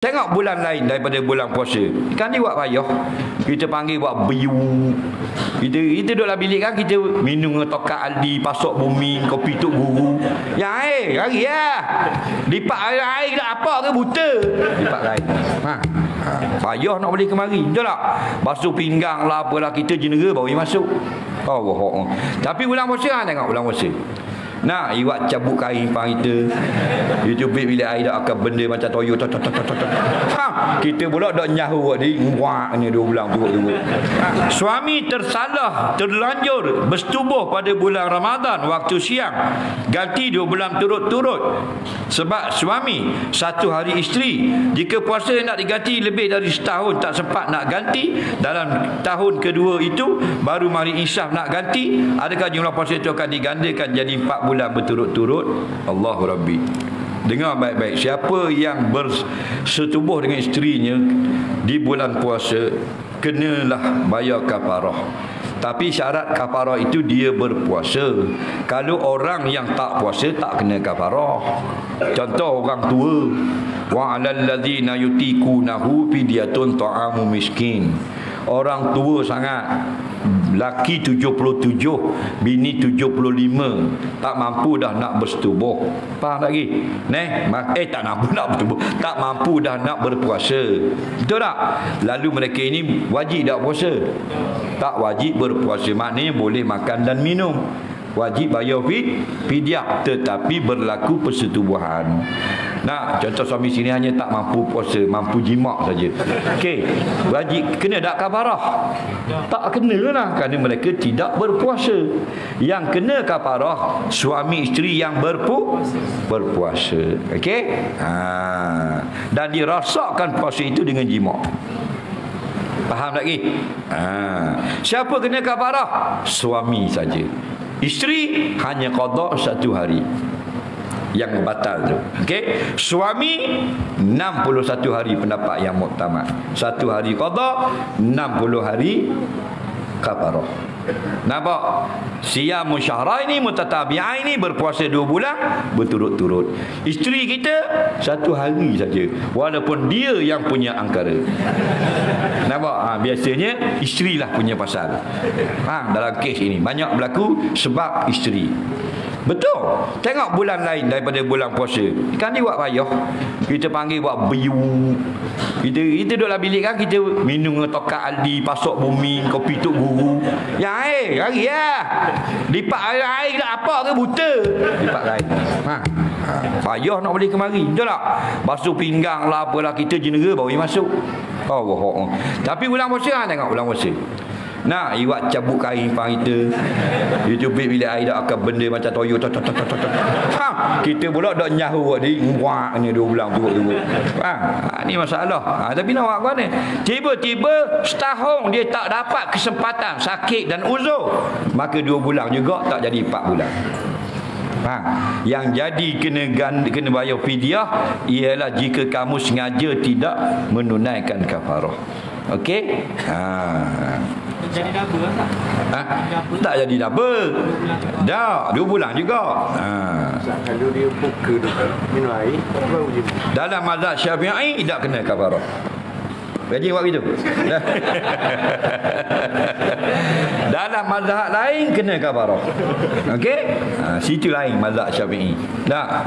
Tengok bulan lain daripada bulan puasa. Kan dia buat payah. Kita panggil buat biu. Kita duduk dalam bilik kan, kita minum tokak Aldi, pasok bumi, kopi tuk guru. Yang air, lari lah. Lipat air apa ke buta. Lipat air. Payah nak boleh kemari. Betul tak? Basuh pinggang lah, apalah, kita jenera baru masuk. Oh. Tapi bulan puasa, tengok bulan puasa. Nah, iwak cabut kain pang kita. YouTube bilik air dah akan benda macam toyo. Kita pula dak nyahu di nguak ni 2 bulan turut-turut. Suami tersalah, terlanjur bersetubuh pada bulan Ramadan waktu siang, ganti 2 bulan turut-turut. Sebab suami 1 hari isteri. Jika puasa nak diganti lebih dari setahun tak sempat nak ganti, dalam tahun kedua itu baru mari insaf nak ganti, adakah jumlah puasa itu akan digandakan jadi 4 bulan berturut-turut? Allahu Rabbi. Dengar baik-baik. Siapa yang bersetubuh dengan isterinya di bulan puasa, kenalah bayar kafarah. Tapi syarat kafarah itu dia berpuasa. Kalau orang yang tak puasa tak kena kafarah. Contoh orang tua. Wa 'alal ladzina yutiqunahu fidyatun ta'amu miskin. Orang tua sangat, laki 77, bini 75, tak mampu dah nak bersetubuh. Faham lagi? Tak mampu nak bersetubuh, tak mampu dah nak berpuasa. Betul tak? Lalu mereka ini wajib tak puasa? Tak wajib berpuasa, maknanya boleh makan dan minum. Wajib bayar fidyah, tetapi berlaku persetubuhan. Nah, contoh suami sini hanya tak mampu puasa, mampu jimak saja. Okey, wajib kena tak kafarah? Tak kena lah, kerana mereka tidak berpuasa. Yang kena kafarah suami isteri yang berpuasa. Okey? Dan dirasakkan puasa itu dengan jimak. Faham lagi? Siapa kena kafarah? Suami saja. Isteri hanya qada 1 hari yang batal tu. Okey, suami 61 hari pendapat yang muktamad. 1 hari qada, 60 hari kafarah. Nampak? Siyamu syahraini mutatabi'aini, berpuasa 2 bulan berturut-turut. Isteri kita 1 hari saja, walaupun dia yang punya angkara. Nampak? Biasanya isterilah punya pasal. Dalam kes ini banyak berlaku sebab isteri. Betul. Tengok bulan lain daripada bulan puasa. Kan dia buat payah. Kita panggil buat biu. Kita duduk dalam bilik kan, kita minum tokak Aldi, pasok bumi, kopi tuk guru. Yang air, lari lah. Lipat air apa ke buta. Lipat air. Payah nak boleh kemari. Betul tak? Basuh pinggang lah, apalah, kita jenera baru masuk. Oh. Tapi bulan puasa, tengok bulan puasa. Nah, iwak cabut kain pang kita. YouTube bilik air dah akan benda macam toyo. Kita pula dak nyahu di nguak ni 2 bulan turut-turut. Ni masalah. Tapi nak buat mana? Tiba-tiba setahun dia tak dapat kesempatan, sakit dan uzur, maka 2 bulan juga tak jadi 4 bulan. Yang jadi kena bayar fidyah ialah jika kamu sengaja tidak menunaikan kafarah. Okey? Jadi double tak? Tak jadi double. Dah 2 bulan juga. Kalau dia buka minum air baru je. Dalam mazhab Syafi'i tak kena kafarah. Gaji buat gitu. Dalam mazhab lain kena kafarah. Okey? Situ lain mazhab Syafi'i. Dah.